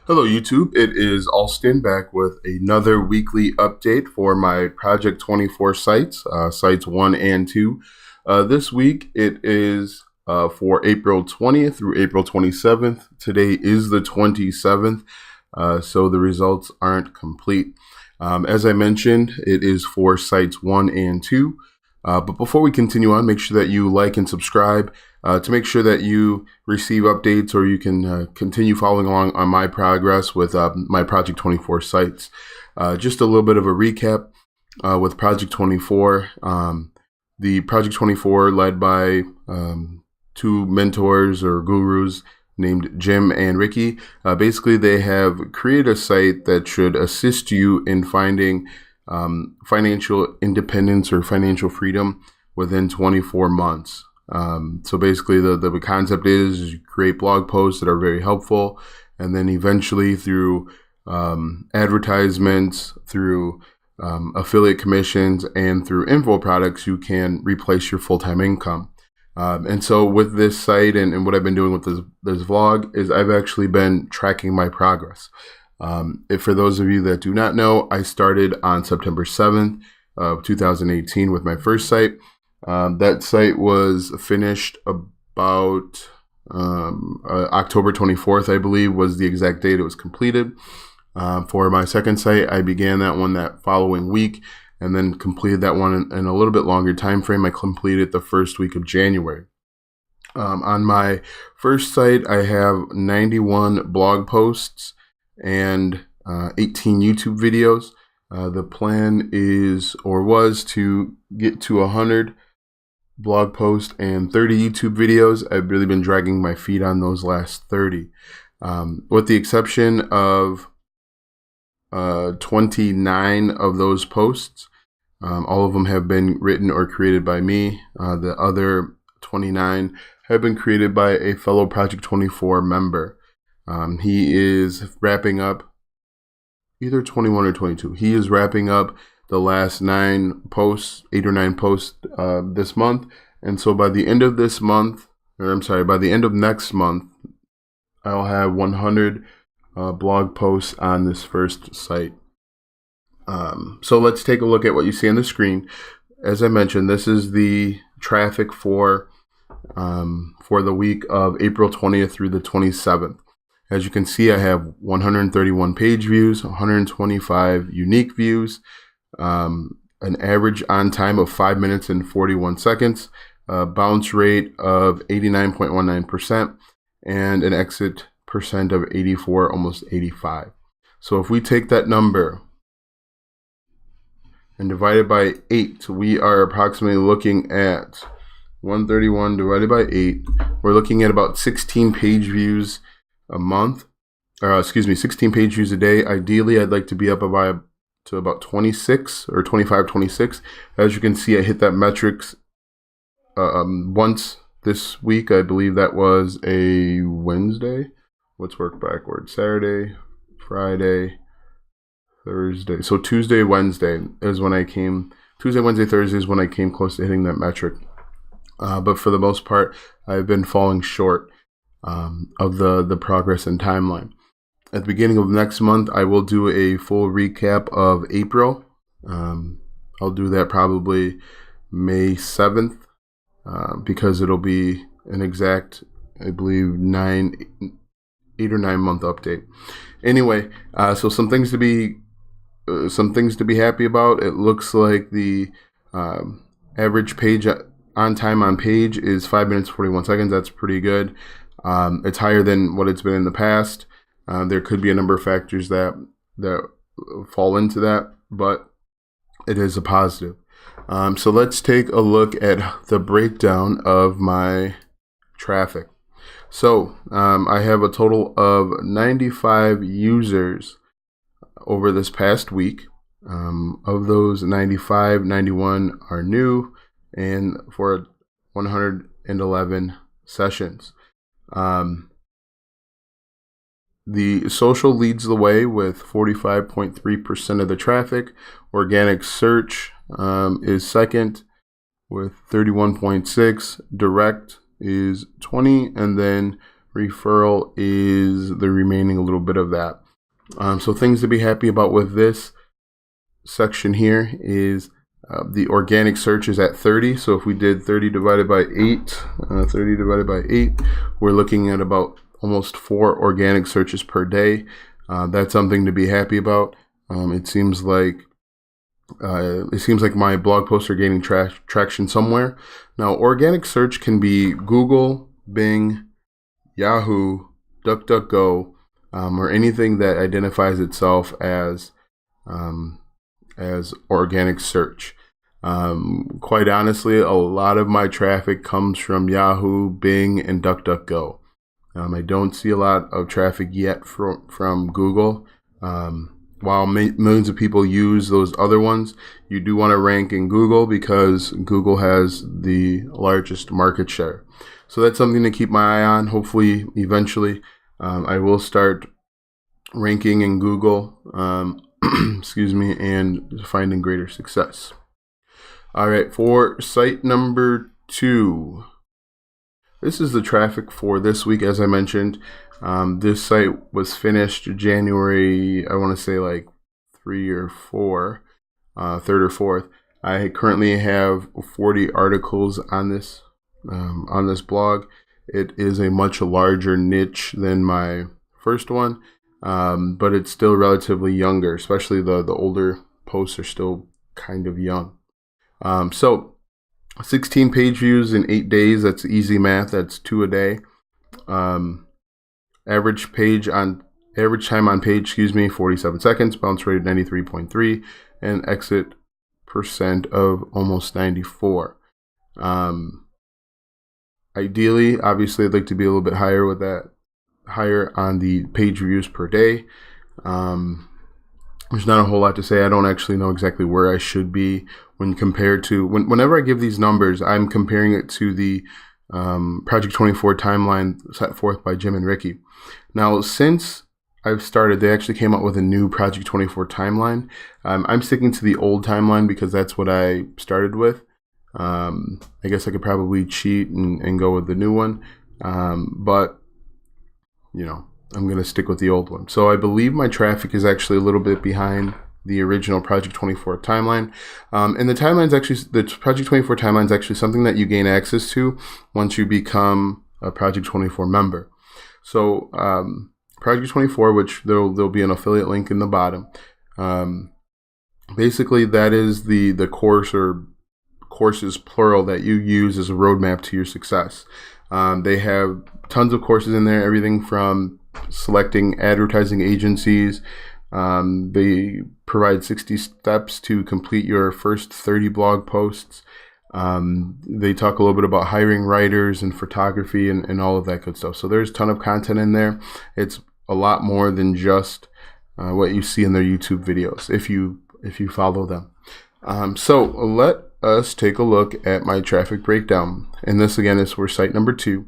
Hello, YouTube. It is Alston back with another weekly update for my Project 24 sites, sites 1 and 2. This week it is for April 20th through April 27th. Today is the 27th, so the results aren't complete. As I mentioned, it is for sites 1 and 2. But before we continue on, make sure that you like and subscribe to make sure that you receive updates or you can continue following along on my progress with my Project 24 sites. Just a little bit of a recap with Project 24. The Project 24 led by two mentors or gurus named Jim and Ricky. Basically, they have created a site that should assist you in finding financial independence or financial freedom within 24 months. So basically the concept is you create blog posts that are very helpful, and then eventually through advertisements, through affiliate commissions, and through info products, you can replace your full-time income. And so with this site and what I've been doing with this vlog is I've actually been tracking my progress. If for those of you that do not know, I started on September 7th of 2018 with my first site. That site was finished about October 24th, I believe, was the exact date it was completed. For my second site, I began that one that following week and then completed that one in a little bit longer time frame. I completed the first week of January. On my first site, I have 91 blog posts and 18 YouTube videos. The plan is or was to get to 100 blog posts and 30 YouTube videos. I've really been dragging my feet on those last 30. With the exception of 29 of those posts, all of them have been written or created by me. The other 29 have been created by a fellow Project 24 member. He is wrapping up either 21 or 22. He is wrapping up the last 9 posts, 8 or 9 posts this month. And so by the end of this month, by the end of next month, I'll have 100 blog posts on this first site. So let's take a look at what you see on the screen. As I mentioned, this is the traffic for the week of April 20th through the 27th. As you can see, I have 131 page views, 125 unique views, an average on time of 5 minutes and 41 seconds, a bounce rate of 89.19%, and an exit percent of 84, almost 85. So if we take that number and divide it by 8, we are approximately looking at 131 divided by 8. We're looking at about 16 page views a month, 16 page views a day. Ideally, I'd like to be up to about 26 or 25, 26. As you can see, I hit that metrics once this week. I believe that was a Wednesday. Let's work backwards. Saturday, Friday, Thursday. So Tuesday, Wednesday is when I came. Tuesday, Wednesday, Thursday is when I came close to hitting that metric. But for the most part, I've been falling short of the progress and timeline. At the beginning of next month, I will do a full recap of April. I'll do that probably May 7th because it'll be an exact, I believe, 8 or 9 month update. Anyway, so some things to be happy about. It looks like the average page on time on page is 5 minutes 41 seconds. That's pretty good. It's higher than what it's been in the past. There could be a number of factors that fall into that, but it is a positive. So let's take a look at the breakdown of my traffic. So I have a total of 95 users over this past week. Of those 95, 91 are new, and for 111 sessions. The social leads the way with 45.3% of the traffic. Organic search is second with 31.6. Direct is 20, and then Referral is the remaining a little bit of that. So things to be happy about with this section here is the organic search is at 30. So if we did 30 divided by 8, we're looking at about almost 4 organic searches per day. That's something to be happy about. It seems like my blog posts are gaining traction somewhere. Now, organic search can be Google, Bing, Yahoo, DuckDuckGo, or anything that identifies itself as organic search. Quite honestly, a lot of my traffic comes from Yahoo, Bing, and DuckDuckGo. I don't see a lot of traffic yet from Google. While millions of people use those other ones, you do want to rank in Google because Google has the largest market share. So that's something to keep my eye on. Hopefully, eventually, I will start ranking in Google, and finding greater success. All right, for site number 2, this is the traffic for this week. As I mentioned, this site was finished January, I want to say like 3 or 4, 3rd or 4th. I currently have 40 articles on this blog. It is a much larger niche than my first one, but it's still relatively younger, especially the older posts are still kind of young. So 16 page views in 8 days, that's easy math, that's 2 a day. Average time on page, 47 seconds, bounce rate 93.3, and exit percent of almost 94. Ideally, obviously, I'd like to be a little bit higher with that, higher on the page views per day. There's not a whole lot to say. I don't actually know exactly where I should be when compared to, whenever I give these numbers, I'm comparing it to the Project 24 timeline set forth by Jim and Ricky. Now, since I've started, they actually came out with a new Project 24 timeline. I'm sticking to the old timeline because that's what I started with. I guess I could probably cheat and go with the new one. But, I'm going to stick with the old one. So I believe my traffic is actually a little bit behind the original Project 24 timeline. And the Project 24 timeline is actually something that you gain access to once you become a Project 24 member. So Project 24, which there'll be an affiliate link in the bottom. Basically, that is the course or courses plural that you use as a roadmap to your success. They have tons of courses in there, everything from selecting advertising agencies. They provide 60 steps to complete your first 30 blog posts. They talk a little bit about hiring writers and photography and all of that good stuff. So there's a ton of content in there. It's a lot more than just what you see in their YouTube videos if you follow them. So let us take a look at my traffic breakdown. And this again is for site number 2.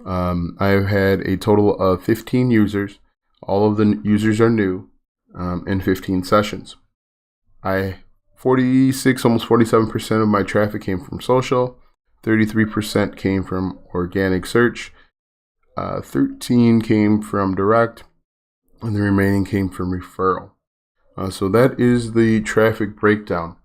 I've had a total of 15 users. All of the users are new, in 15 sessions. 46, almost 47% of my traffic came from social. 33% came from organic search. 13 came from direct, and the remaining came from referral. So that is the traffic breakdown.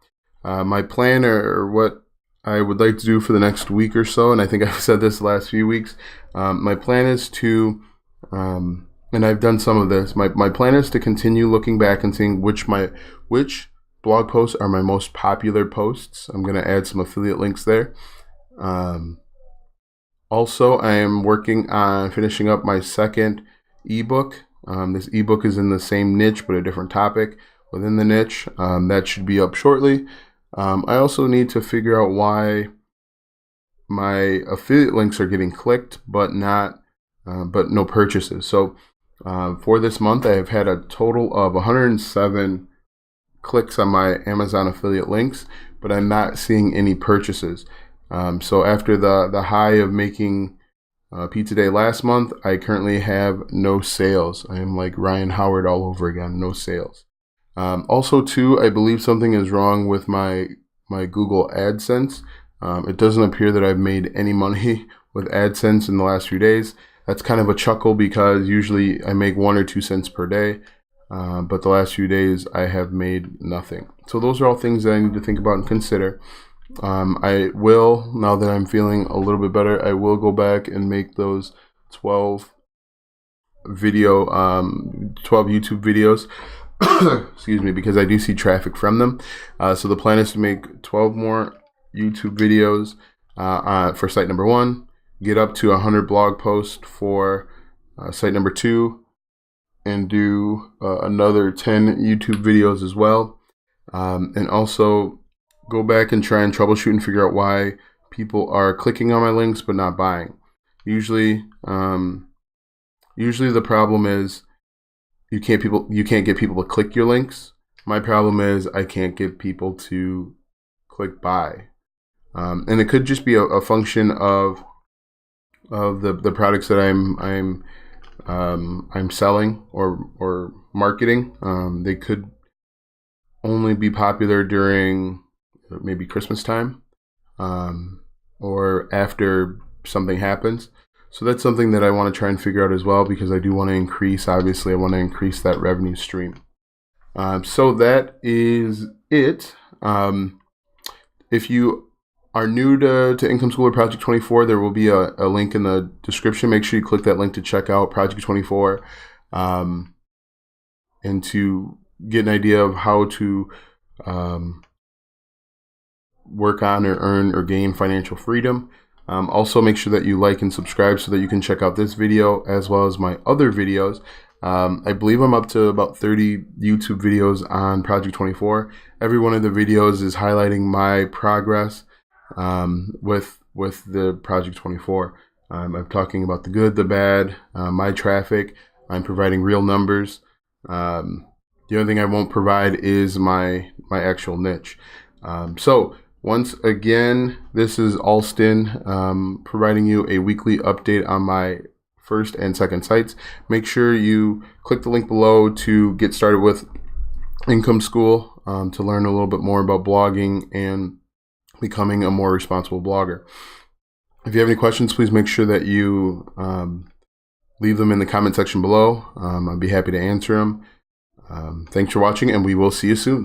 My plan or what I would like to do for the next week or so, and I think I've said this the last few weeks, my plan is to, and I've done some of this, my plan is to continue looking back and seeing which blog posts are my most popular posts. I'm going to add some affiliate links there. Also, I am working on finishing up my second ebook. This ebook is in the same niche, but a different topic within the niche. That should be up shortly. I also need to figure out why my affiliate links are getting clicked, but no purchases. So for this month, I have had a total of 107 clicks on my Amazon affiliate links, but I'm not seeing any purchases. So after the high of making Pizza Day last month, I currently have no sales. I am like Ryan Howard all over again, no sales. Also, too, I believe something is wrong with my Google AdSense. It doesn't appear that I've made any money with AdSense in the last few days. That's kind of a chuckle because usually I make 1 or 2 cents per day. But the last few days I have made nothing. So those are all things that I need to think about and consider. I will, now that I'm feeling a little bit better, I will go back and make those 12 YouTube videos. Excuse me, because I do see traffic from them. So the plan is to make 12 more YouTube videos for site number 1, get up to 100 blog posts for site number 2, and do another 10 YouTube videos as well. And also go back and try and troubleshoot and figure out why people are clicking on my links but not buying. Usually the problem is you can't get people to click your links. My problem is I can't get people to click buy. And it could just be a function of the products that I'm selling or marketing. They could only be popular during maybe Christmas time, or after something happens. So that's something that I want to try and figure out as well, because I do want to increase, obviously, I want to increase that revenue stream. So that is it. If you are new to Income School or Project 24, there will be a link in the description. Make sure you click that link to check out Project 24 and to get an idea of how to work on or earn or gain financial freedom. Also, make sure that you like and subscribe so that you can check out this video as well as my other videos. I believe I'm up to about 30 YouTube videos on Project 24. Every one of the videos is highlighting my progress with the Project 24. I'm talking about the good, the bad, my traffic. I'm providing real numbers. The only thing I won't provide is my actual niche. So once again, this is Alston providing you a weekly update on my first and second sites. Make sure you click the link below to get started with Income School, to learn a little bit more about blogging and becoming a more responsible blogger. If you have any questions, please make sure that you leave them in the comment section below. I'd be happy to answer them. Thanks for watching, and we will see you soon.